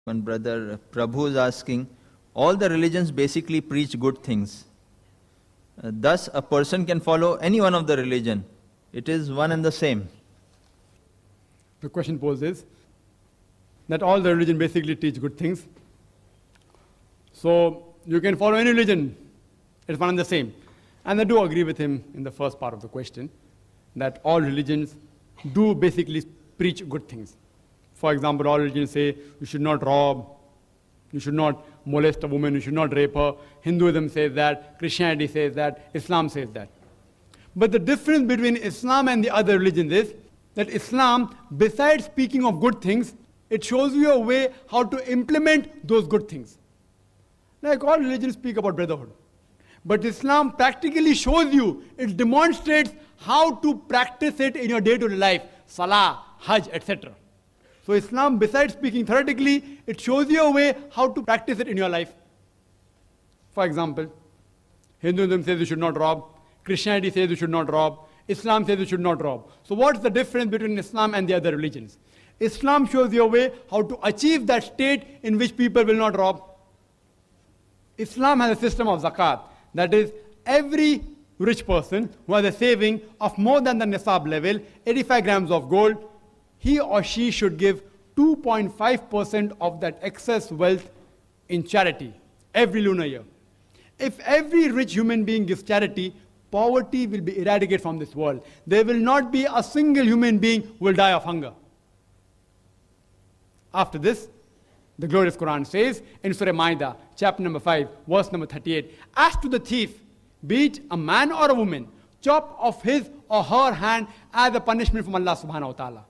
One brother Prabhu is asking, all the religions basically preach good things. Thus, a person can follow any one of the religion. It is one and the same. The question posed is that all the religion basically teach good things. So you can follow any religion. It's one and the same. And I do agree with him in the first part of the question that all religions do basically preach good things. For example, all religions say you should not rob, you should not molest a woman, you should not rape her. Hinduism says that, Christianity says that, Islam says that. But the difference between Islam and the other religions is that Islam, besides speaking of good things, it shows you a way how to implement those good things. Like all religions speak about brotherhood. But Islam practically shows you, it demonstrates how to practice it in your day-to-day life, Salah, Hajj, etc. So Islam, besides speaking theoretically, it shows you a way how to practice it in your life. For example, Hinduism says you should not rob, Christianity says you should not rob, Islam says you should not rob. So what's the difference between Islam and the other religions? Islam shows you a way how to achieve that state in which people will not rob. Islam has a system of zakat. That is, every rich person who has a saving of more than the nisab level, 85 grams of gold, he or she should give 2.5% of that excess wealth in charity every lunar year. If every rich human being gives charity, poverty will be eradicated from this world. There will not be a single human being who will die of hunger. After this, the glorious Quran says in Surah Ma'idah, chapter number 5, verse number 38, as to the thief, be it a man or a woman, chop off his or her hand as a punishment from Allah subhanahu wa ta'ala.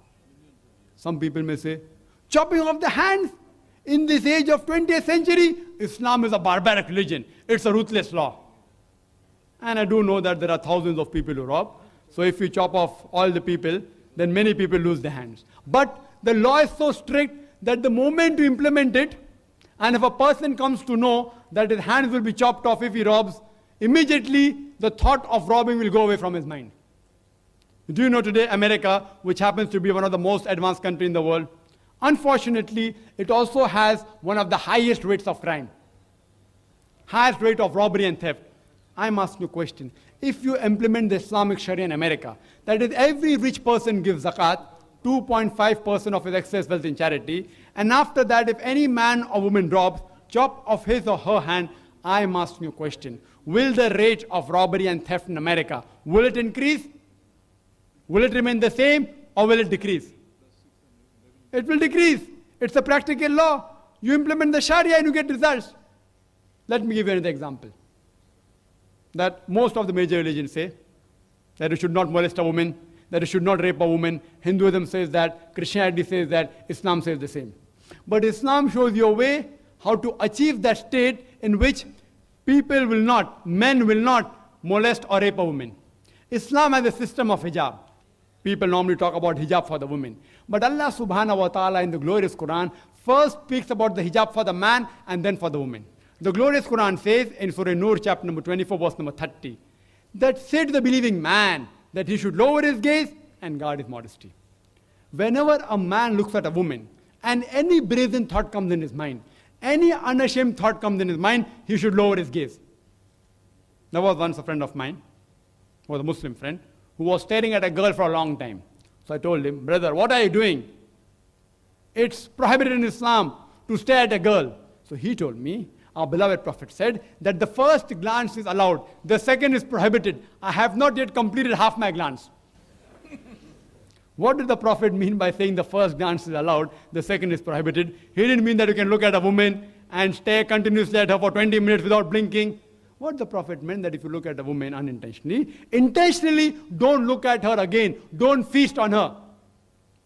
Some people may say, chopping off the hands in this age of 20th century, Islam is a barbaric religion. It's a ruthless law. And I do know that there are thousands of people who rob. So if you chop off all the people, then many people lose their hands. But the law is so strict that the moment you implement it, and if a person comes to know that his hands will be chopped off if he robs, immediately the thought of robbing will go away from his mind. Do you know today America, which happens to be one of the most advanced countries in the world, unfortunately, it also has one of the highest rates of crime. Highest rate of robbery and theft. I'm asking you a question. If you implement the Islamic Sharia in America, that is every rich person gives zakat, 2.5% of his excess wealth in charity, and after that if any man or woman robs, chop off his or her hand, I'm asking you a question. Will the rate of robbery and theft in America, will it increase? Will it remain the same or will it decrease? It will decrease. It's a practical law. You implement the Sharia and you get results. Let me give you another example. That most of the major religions say that you should not molest a woman, that you should not rape a woman. Hinduism says that, Christianity says that, Islam says the same. But Islam shows you a way how to achieve that state in which people will not, men will not molest or rape a woman. Islam has a system of hijab. People normally talk about hijab for the women. But Allah subhanahu wa ta'ala in the glorious Quran first speaks about the hijab for the man and then for the woman. The glorious Quran says in Surah Nur chapter number 24 verse number 30 that say to the believing man that he should lower his gaze and guard his modesty. Whenever a man looks at a woman and any brazen thought comes in his mind, any unashamed thought comes in his mind, he should lower his gaze. There was once a friend of mine, who was a Muslim friend, who was staring at a girl for a long time. So I told him, brother, what are you doing? It's prohibited in Islam to stare at a girl. So he told me, our beloved Prophet said that the first glance is allowed, the second is prohibited. I have not yet completed half my glance. What did the Prophet mean by saying the first glance is allowed, the second is prohibited? He didn't mean that you can look at a woman and stare continuously at her for 20 minutes without blinking. What the Prophet meant that if you look at a woman unintentionally, intentionally don't look at her again. Don't feast on her.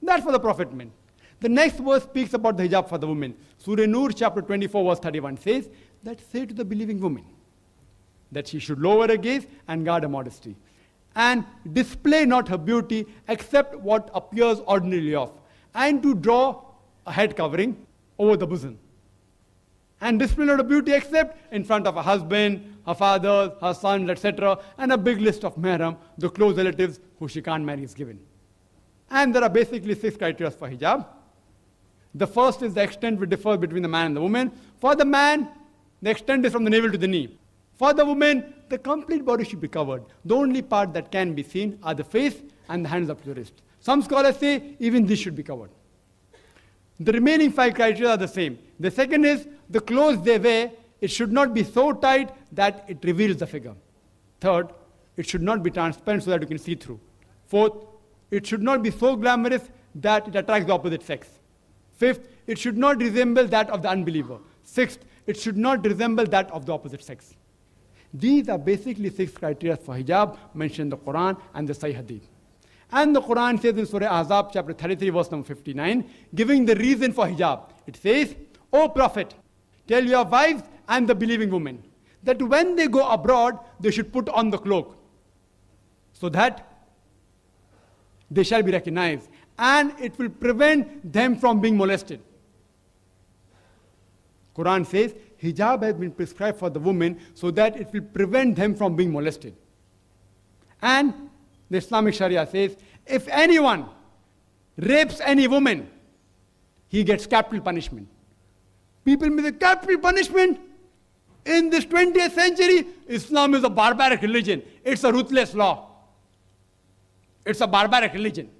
That's what the Prophet meant. The next verse speaks about the hijab for the woman. Surah Nur chapter 24 verse 31 says that say to the believing woman that she should lower her gaze and guard her modesty and display not her beauty except what appears ordinarily of, and to draw a head covering over the bosom. And display not her beauty except in front of her husband, her father, her sons, etc. and a big list of mahram, the close relatives who she can't marry is given. And there are basically 6 criteria for hijab. The first is the extent which differs between the man and the woman. For the man, the extent is from the navel to the knee. For the woman, the complete body should be covered. The only part that can be seen are the face and the hands up to the wrist. Some scholars say even this should be covered. The remaining 5 criteria are the same. The second is the clothes they wear, it should not be so tight that it reveals the figure. Third, it should not be transparent so that you can see through. Fourth, it should not be so glamorous that it attracts the opposite sex. Fifth, it should not resemble that of the unbeliever. Sixth, it should not resemble that of the opposite sex. These are basically 6 criteria for hijab mentioned in the Quran and the Sahih Hadith. And the Quran says in Surah Ahzab, chapter 33, verse number 59, giving the reason for hijab. It says, O Prophet, tell your wives and the believing women that when they go abroad, they should put on the cloak so that they shall be recognized and it will prevent them from being molested. Quran says, hijab has been prescribed for the women so that it will prevent them from being molested. And the Islamic Sharia says, if anyone rapes any woman, he gets capital punishment. People may say, capital punishment? In this 20th century, Islam is a barbaric religion. It's a ruthless law. It's a barbaric religion.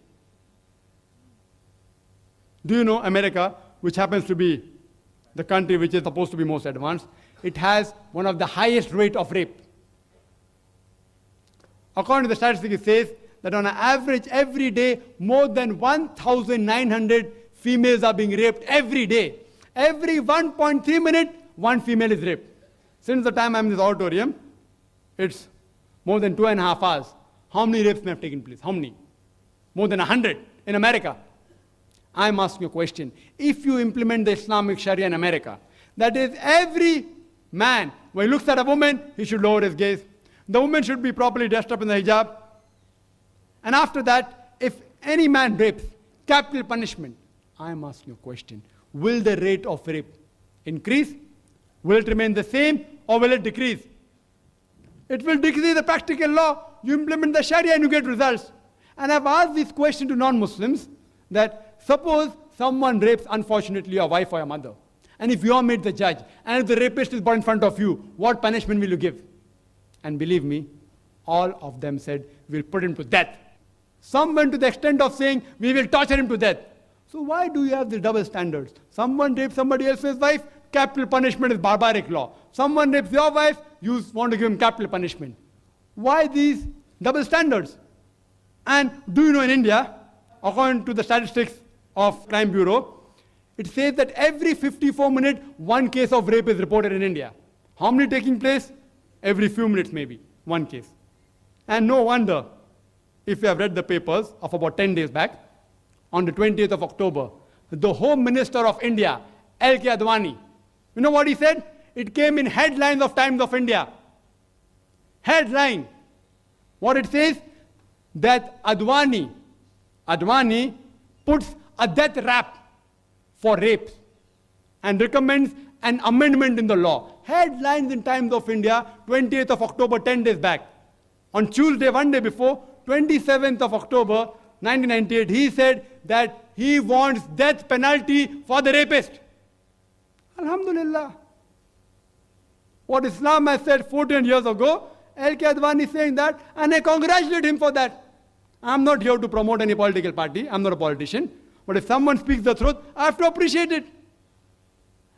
Do you know America, which happens to be the country which is supposed to be most advanced, it has one of the highest rate of rape. According to the statistics, it says that on an average every day, more than 1,900 females are being raped every day. Every 1.3 minutes, one female is raped. Since the time I'm in this auditorium, it's more than 2.5 hours. How many rapes may have taken place? How many? More than 100 in America. I'm asking a question. If you implement the Islamic Sharia in America, that is, every man, when he looks at a woman, he should lower his gaze. The woman should be properly dressed up in the hijab. And after that, if any man rapes, capital punishment. I'm asking a question. Will the rate of rape increase? Will it remain the same or will it decrease? It will decrease the practical law. You implement the Sharia and you get results. And I've asked this question to non-Muslims that suppose someone rapes, unfortunately, your wife or your mother. And if you are made the judge, and if the rapist is brought in front of you, what punishment will you give? And believe me, all of them said, we'll put him to death. Some went to the extent of saying, we will torture him to death. So why do you have the double standards? Someone rapes somebody else's wife, capital punishment is barbaric law. Someone rapes your wife, you want to give him capital punishment. Why these double standards? And do you know in India, according to the statistics of Crime Bureau, it says that every 54 minutes, one case of rape is reported in India. How many taking place? Every few minutes maybe, one case. And no wonder, if you have read the papers of about 10 days back, on the 20th of October, the Home Minister of India, L.K. Advani, you know what he said? It came in headlines of Times of India. Headline. What it says? That Advani puts a death rap for rapes and recommends an amendment in the law. Headlines in Times of India, 20th of October, 10 days back. On Tuesday, one day before, 27th of October, 1998, he said that he wants death penalty for the rapist. Alhamdulillah. What Islam has said 14 years ago, L.K. Advani is saying that, and I congratulate him for that. I'm not here to promote any political party. I'm not a politician. But if someone speaks the truth, I have to appreciate it.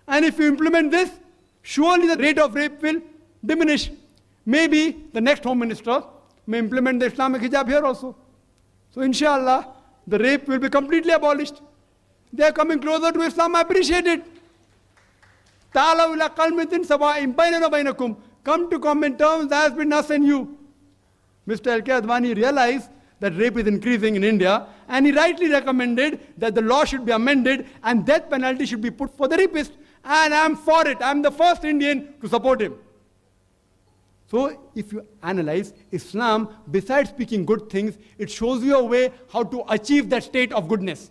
And if you implement this, surely the rate of rape will diminish. Maybe the next Home Minister may implement the Islamic hijab here also. So inshallah, the rape will be completely abolished. They are coming closer to Islam. I appreciate it. Ta'alaw ila qalmatin sawa'in baynana baynakum. Come to common terms as between us and you. Mr. L.K. Advani realized that rape is increasing in India, and he rightly recommended that the law should be amended and death penalty should be put for the rapist. And I'm for it. I'm the first Indian to support him. So if you analyze Islam, besides speaking good things, it shows you a way how to achieve that state of goodness.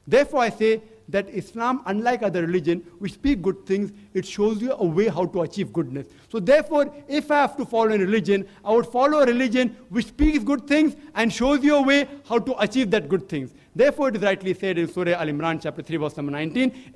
Therefore I say that Islam, unlike other religion, which speak good things, it shows you a way how to achieve goodness. So therefore, if I have to follow a religion, I would follow a religion which speaks good things and shows you a way how to achieve that good things. Therefore, it is rightly said in Surah Al-Imran chapter 3 verse number 19,